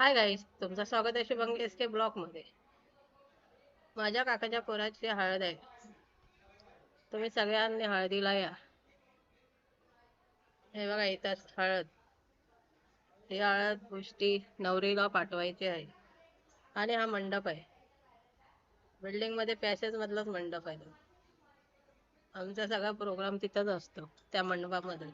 Hi guys, तुमचं स्वागत आहे शुभंगी एस के ब्लॉग मध्ये. माझ्या काकाच्या पोराची हळद आहे. तुम्ही सगळ्यांनी हळदीला या. हे बघा इथं हळद. ही हळद गोष्टी नवरीला पाठवायची आहे. आणि हा मंडप आहे. बिल्डिंग मध्ये पॅसेज मधलाच मंडप आहे. आमचा सगळा प्रोग्राम तिथंच असतो, त्या मंडपामध्ये.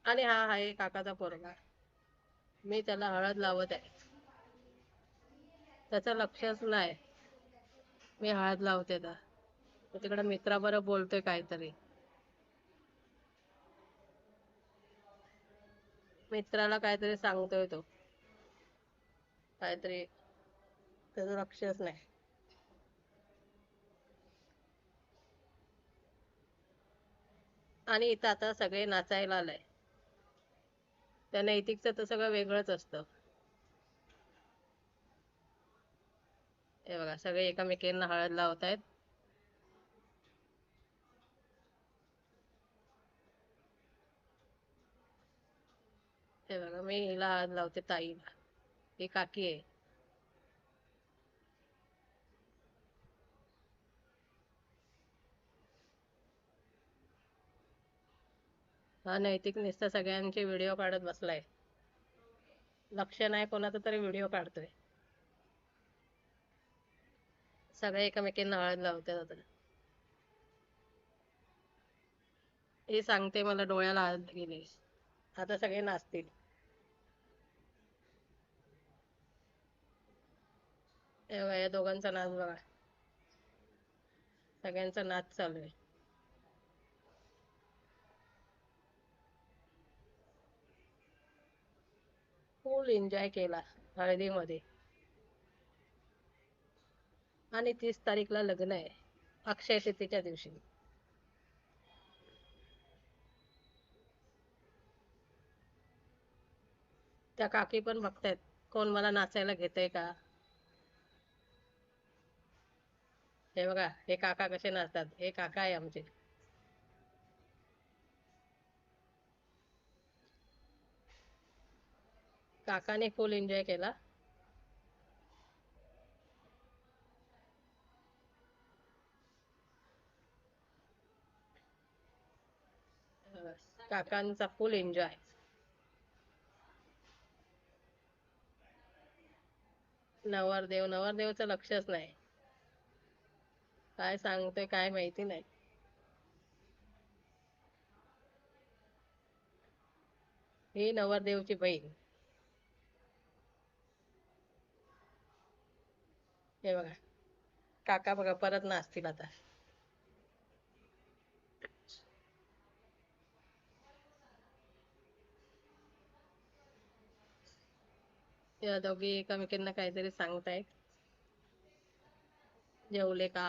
आणि हा आहे काकाचा पोरगा. मी त्याला हळद लावत आहे. त्याचं लक्षच नाही मी हळद लावते तर. तो तिकडे मित्राबरोबर बोलतोय काहीतरी. मित्राला काहीतरी सांगतोय तो. काहीतरी त्याचं लक्षच नाही. आणि इथं आता सगळे नाचायला आलाय. त्या नैतिकचं तर सगळं वेगळंच असतं. हे बघा सगळे एकामेकींना हळद लावत आहेत. हे बघा मी हिला हळद लावते, ताईला. ही काकी आहे. हा नैतिक नुसता सगळ्यांचे व्हिडिओ काढत बसलाय. लक्ष नाही कोणाचं तरी व्हिडिओ काढतोय. सगळे एकमेकींना हळद लावतात आता. हे सांगते मला डोळ्याला हळद गेली. आता सगळे नाचतील. हे बघा या दोघांचा नाच बघा. सगळ्यांचा नाच चालू आहे. फुल एन्जॉय केला हळदीमध्ये. आणि 30 तारीखला लग्न आहे, अक्षय तृतीयेच्या दिवशी. त्या काकी पण बघतायत कोण मला नाचायला घेतय का. हे बघा हे काका कसे नाचतात. हे काका आहे आमचे. काकाने फुल एन्जॉय केला. काकांचा फुल एन्जॉय. नवरदेवचं लक्षच नाही. काय सांगतोय काय माहिती नाही. ही नवरदेवची बहीण. हे बघा काका बघा परत नाचतील आता. या दोघी एकमेकींना काहीतरी सांगतायत. जेवले का.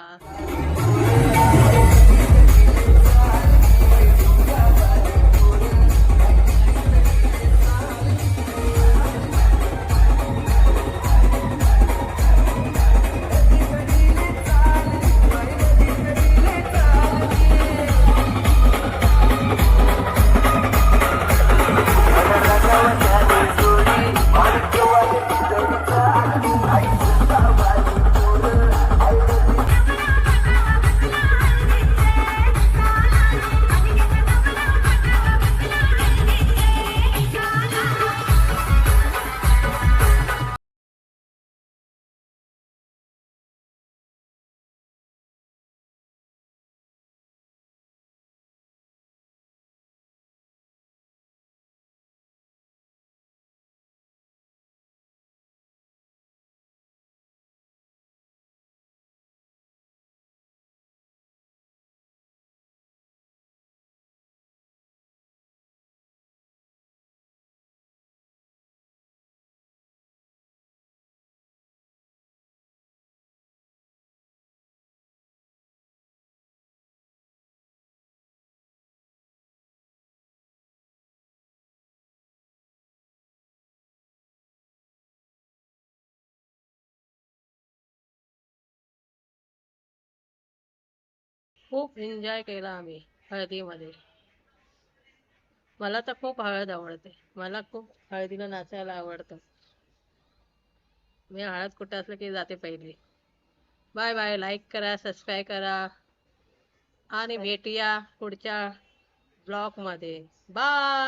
खूप एन्जॉय केला आम्ही हळदीमध्ये. मला तर खूप हळद आवडते. मला खूप हळदीला नाचायला आवडतं. मी हळद कुठं असलं की जाते पहिली. Bye bye. लाईक करा, सबस्क्राईब करा आणि भेटूया पुढच्या ब्लॉग मध्ये. बाय.